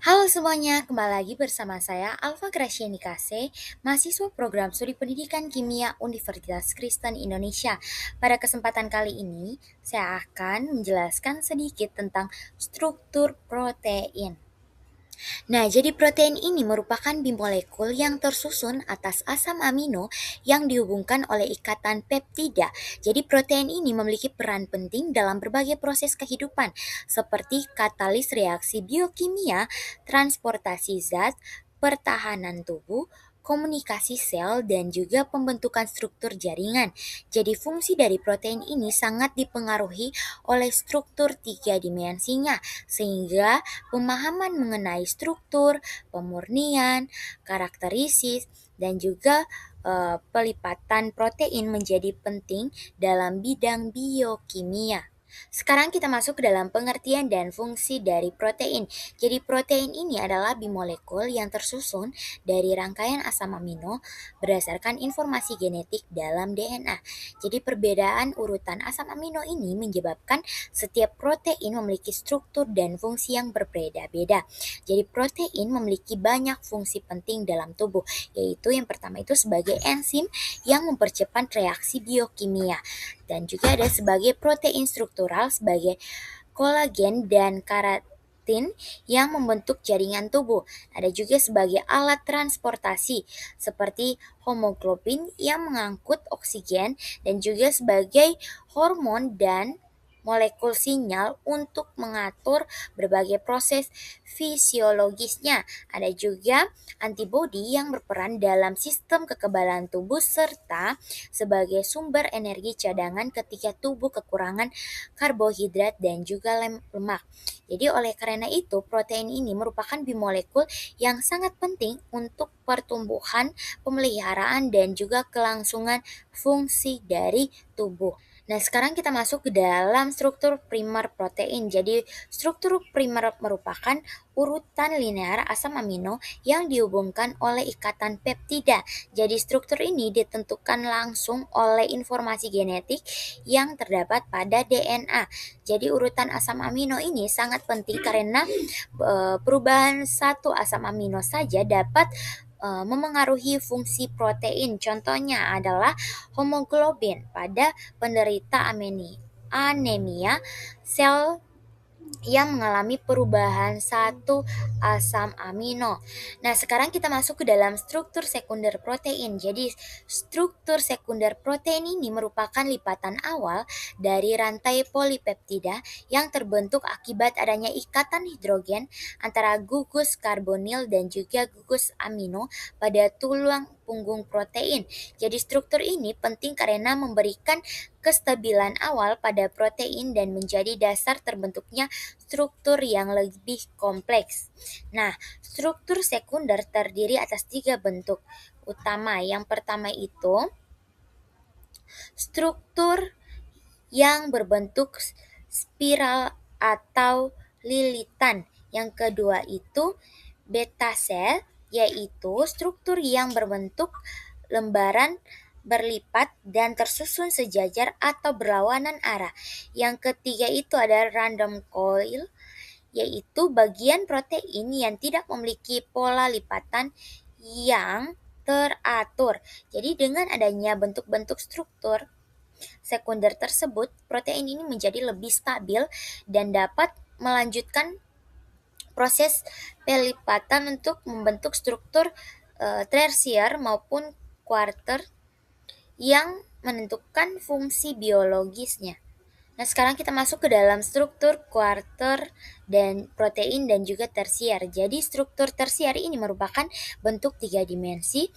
Halo semuanya, kembali lagi bersama saya Alfa Gracia Nikase, mahasiswa program Studi Pendidikan Kimia Universitas Kristen Indonesia. Pada kesempatan kali ini, saya akan menjelaskan sedikit tentang struktur protein. Nah, jadi protein ini merupakan bimolekul yang tersusun atas asam amino yang dihubungkan oleh ikatan peptida. Jadi protein ini memiliki peran penting dalam berbagai proses kehidupan seperti katalis reaksi biokimia, transportasi zat, pertahanan tubuh, komunikasi sel, dan juga pembentukan struktur jaringan. Jadi fungsi dari protein ini sangat dipengaruhi oleh struktur tiga dimensinya, sehingga pemahaman mengenai struktur, pemurnian, karakteristik, dan juga pelipatan protein menjadi penting dalam bidang biokimia. Sekarang kita masuk ke dalam pengertian dan fungsi dari protein. Jadi protein ini adalah bimolekul yang tersusun dari rangkaian asam amino berdasarkan informasi genetik dalam DNA. Jadi perbedaan urutan asam amino ini menyebabkan setiap protein memiliki struktur dan fungsi yang berbeda-beda. Jadi protein memiliki banyak fungsi penting dalam tubuh, yaitu yang pertama itu sebagai enzim yang mempercepat reaksi biokimia, dan juga ada sebagai protein struktural sebagai kolagen dan keratin yang membentuk jaringan tubuh. Ada juga sebagai alat transportasi seperti hemoglobin yang mengangkut oksigen, dan juga sebagai hormon dan molekul sinyal untuk mengatur berbagai proses fisiologisnya. Ada juga antibodi yang berperan dalam sistem kekebalan tubuh serta sebagai sumber energi cadangan ketika tubuh kekurangan karbohidrat dan juga lemak. Jadi oleh karena itu protein ini merupakan bimolekul yang sangat penting untuk pertumbuhan, pemeliharaan, dan juga kelangsungan fungsi dari tubuh. Nah, sekarang kita masuk ke dalam struktur primer protein. Jadi, struktur primer merupakan urutan linear asam amino yang dihubungkan oleh ikatan peptida. Jadi, struktur ini ditentukan langsung oleh informasi genetik yang terdapat pada DNA. Jadi, urutan asam amino ini sangat penting karena perubahan satu asam amino saja dapat memengaruhi fungsi protein. Contohnya adalah hemoglobin pada penderita anemia, sel yang mengalami perubahan satu asam amino. Nah, sekarang kita masuk ke dalam struktur sekunder protein. Jadi, struktur sekunder protein ini merupakan lipatan awal dari rantai polipeptida yang terbentuk akibat adanya ikatan hidrogen antara gugus karbonil dan juga gugus amino pada tulang punggung protein. Jadi, struktur ini penting karena memberikan kestabilan awal pada protein dan menjadi dasar terbentuknya struktur yang lebih kompleks. Nah, struktur sekunder terdiri atas tiga bentuk utama. Yang pertama itu struktur yang berbentuk spiral atau lilitan. Yang kedua itu beta cell, yaitu struktur yang berbentuk lembaran berlipat dan tersusun sejajar atau berlawanan arah. Yang ketiga itu ada random coil, yaitu bagian protein yang tidak memiliki pola lipatan yang teratur. Jadi dengan adanya bentuk-bentuk struktur sekunder tersebut, protein ini menjadi lebih stabil dan dapat melanjutkan proses pelipatan untuk membentuk struktur tersier maupun kuarter yang menentukan fungsi biologisnya. Nah, sekarang kita masuk ke dalam struktur kuarter dan protein dan juga tersier. Jadi, struktur tersier ini merupakan bentuk tiga dimensi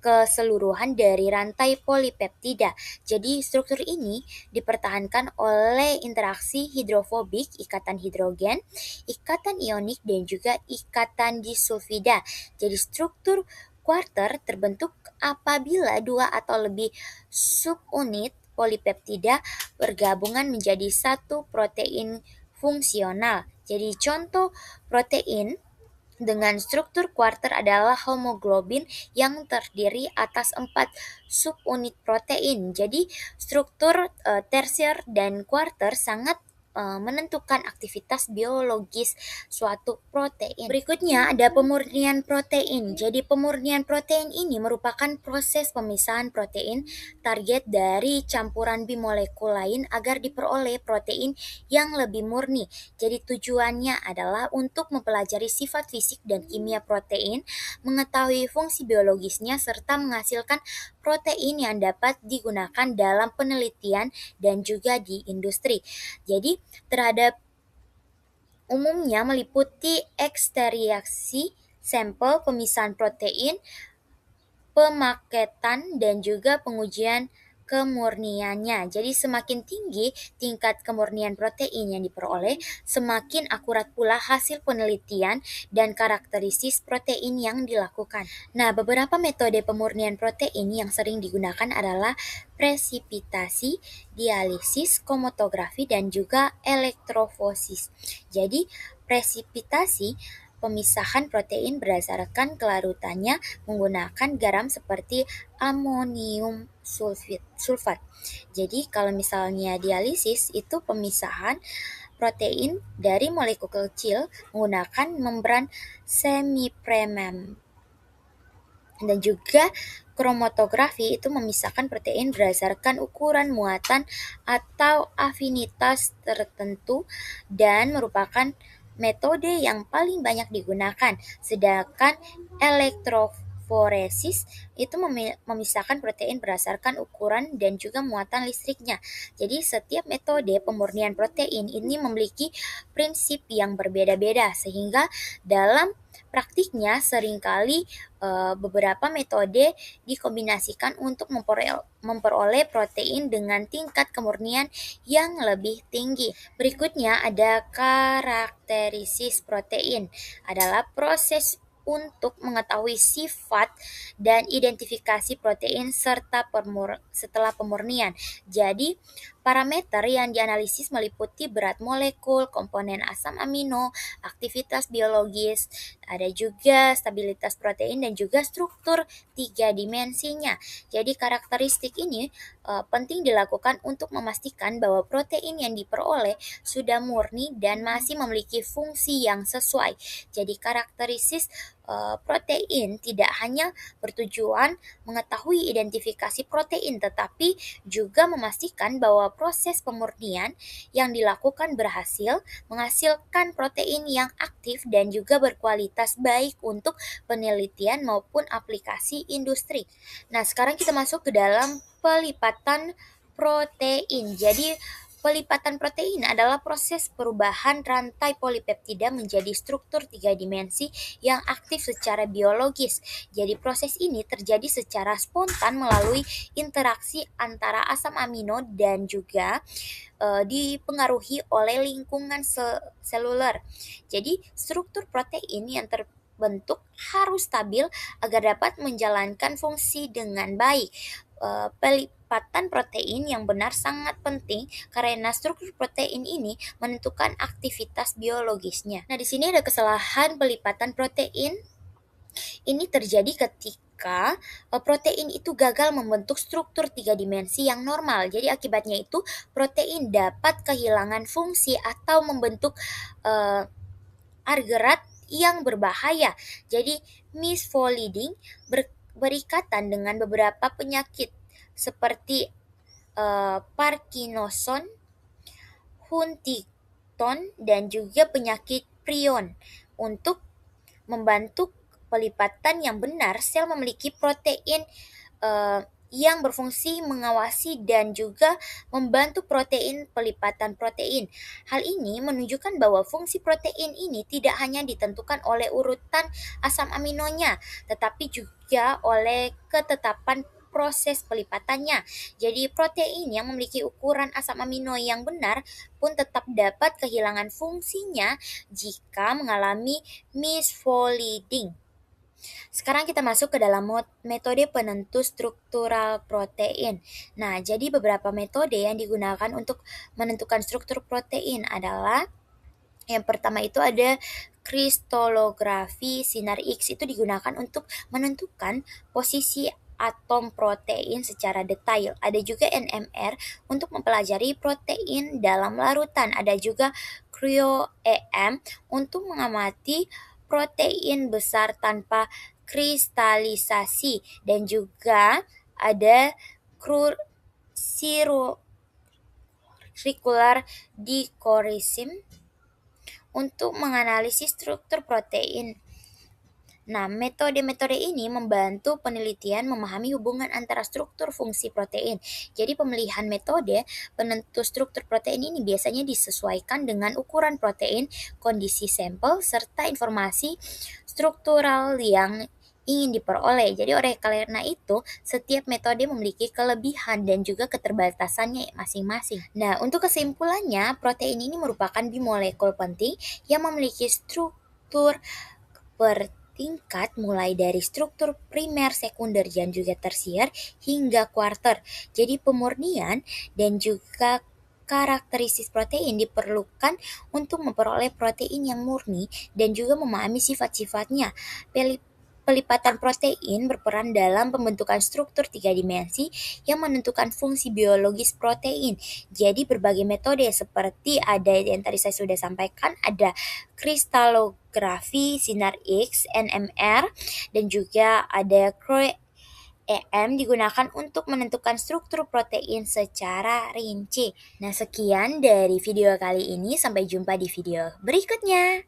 keseluruhan dari rantai polipeptida. Jadi, struktur ini dipertahankan oleh interaksi hidrofobik, ikatan hidrogen, ikatan ionik, dan juga ikatan disulfida. Jadi, struktur kuarter terbentuk apabila dua atau lebih subunit polipeptida bergabungan menjadi satu protein fungsional. Jadi contoh protein dengan struktur kuarter adalah hemoglobin yang terdiri atas 4 subunit protein. Jadi struktur tersier dan kuarter sangat menentukan aktivitas biologis suatu protein. Berikutnya ada pemurnian protein. Jadi pemurnian protein ini merupakan proses pemisahan protein target dari campuran bimolekul lain agar diperoleh protein yang lebih murni. Jadi tujuannya adalah untuk mempelajari sifat fisik dan kimia protein, mengetahui fungsi biologisnya, serta menghasilkan protein yang dapat digunakan dalam penelitian dan juga di industri. Jadi terhadap umumnya meliputi eksteriaksi sampel, pemisahan protein, pemaketan, dan juga pengujian kemurniannya. Jadi semakin tinggi tingkat kemurnian protein yang diperoleh, semakin akurat pula hasil penelitian dan karakteristik protein yang dilakukan. Nah, beberapa metode pemurnian protein yang sering digunakan adalah presipitasi, dialisis, kromatografi, dan juga elektroforesis. Jadi, presipitasi pemisahan protein berdasarkan kelarutannya menggunakan garam seperti amonium sulfat. Jadi kalau misalnya dialisis itu pemisahan protein dari molekul kecil menggunakan membran semimembran, dan juga kromatografi itu memisahkan protein berdasarkan ukuran muatan atau afinitas tertentu dan merupakan metode yang paling banyak digunakan. Sedangkan elektroforesis itu memisahkan protein berdasarkan ukuran dan juga muatan listriknya. Jadi setiap metode pemurnian protein ini memiliki prinsip yang berbeda-beda sehingga dalam praktiknya seringkali beberapa metode dikombinasikan untuk memperoleh protein dengan tingkat kemurnian yang lebih tinggi. Berikutnya ada karakteristik protein, adalah proses untuk mengetahui sifat dan identifikasi protein setelah pemurnian. Jadi, parameter yang dianalisis meliputi berat molekul, komponen asam amino, aktivitas biologis, ada juga stabilitas protein dan juga struktur tiga dimensinya. Jadi karakteristik ini penting dilakukan untuk memastikan bahwa protein yang diperoleh sudah murni dan masih memiliki fungsi yang sesuai. Jadi karakteristik protein tidak hanya bertujuan mengetahui identifikasi protein, tetapi juga memastikan bahwa proses pemurnian yang dilakukan berhasil menghasilkan protein yang aktif dan juga berkualitas baik untuk penelitian maupun aplikasi industri. Nah, sekarang kita masuk ke dalam pelipatan protein. Jadi, pelipatan protein adalah proses perubahan rantai polipeptida menjadi struktur tiga dimensi yang aktif secara biologis. Jadi proses ini terjadi secara spontan melalui interaksi antara asam amino dan juga dipengaruhi oleh lingkungan seluler. Jadi struktur protein yang terbentuk harus stabil agar dapat menjalankan fungsi dengan baik. Pelipatan protein yang benar sangat penting karena struktur protein ini menentukan aktivitas biologisnya. Nah, di sini ada kesalahan pelipatan protein. Ini terjadi ketika protein itu gagal membentuk struktur tiga dimensi yang normal. Jadi akibatnya itu protein dapat kehilangan fungsi atau membentuk argerat yang berbahaya. Jadi misfolding berikatan dengan beberapa penyakit seperti Parkinson, Huntington, dan juga penyakit prion. Untuk membantu pelipatan yang benar, sel memiliki protein yang berfungsi mengawasi dan juga membantu protein pelipatan protein. Hal ini menunjukkan bahwa fungsi protein ini tidak hanya ditentukan oleh urutan asam aminonya, tetapi juga oleh ketetapan proses pelipatannya. Jadi protein yang memiliki ukuran asam amino yang benar pun tetap dapat kehilangan fungsinya jika mengalami misfolding. Sekarang kita masuk ke dalam metode penentu struktural protein. Nah, jadi beberapa metode yang digunakan untuk menentukan struktur protein adalah yang pertama itu ada kristalografi sinar X, itu digunakan untuk menentukan posisi atom protein secara detail. Ada juga NMR untuk mempelajari protein dalam larutan. Ada juga cryo-EM untuk mengamati protein besar tanpa kristalisasi, dan juga ada circular decoration untuk menganalisis struktur protein. Nah, metode-metode ini membantu penelitian memahami hubungan antara struktur fungsi protein. Jadi, pemilihan metode penentu struktur protein ini biasanya disesuaikan dengan ukuran protein, kondisi sampel, serta informasi struktural yang ingin diperoleh. Jadi, oleh karena itu, setiap metode memiliki kelebihan dan juga keterbatasannya masing-masing. Nah, untuk kesimpulannya, protein ini merupakan bimolekul penting yang memiliki struktur bertingkat mulai dari struktur primer, sekunder, dan juga tersier hingga kuarter. Jadi pemurnian dan juga karakteristik protein diperlukan untuk memperoleh protein yang murni dan juga memahami sifat-sifatnya. Pelipatan protein berperan dalam pembentukan struktur tiga dimensi yang menentukan fungsi biologis protein. Jadi berbagai metode seperti ada yang tadi saya sudah sampaikan, ada kristalografi, sinar X, NMR, dan juga ada cryo-EM digunakan untuk menentukan struktur protein secara rinci. Nah, sekian dari video kali ini. Sampai jumpa di video berikutnya.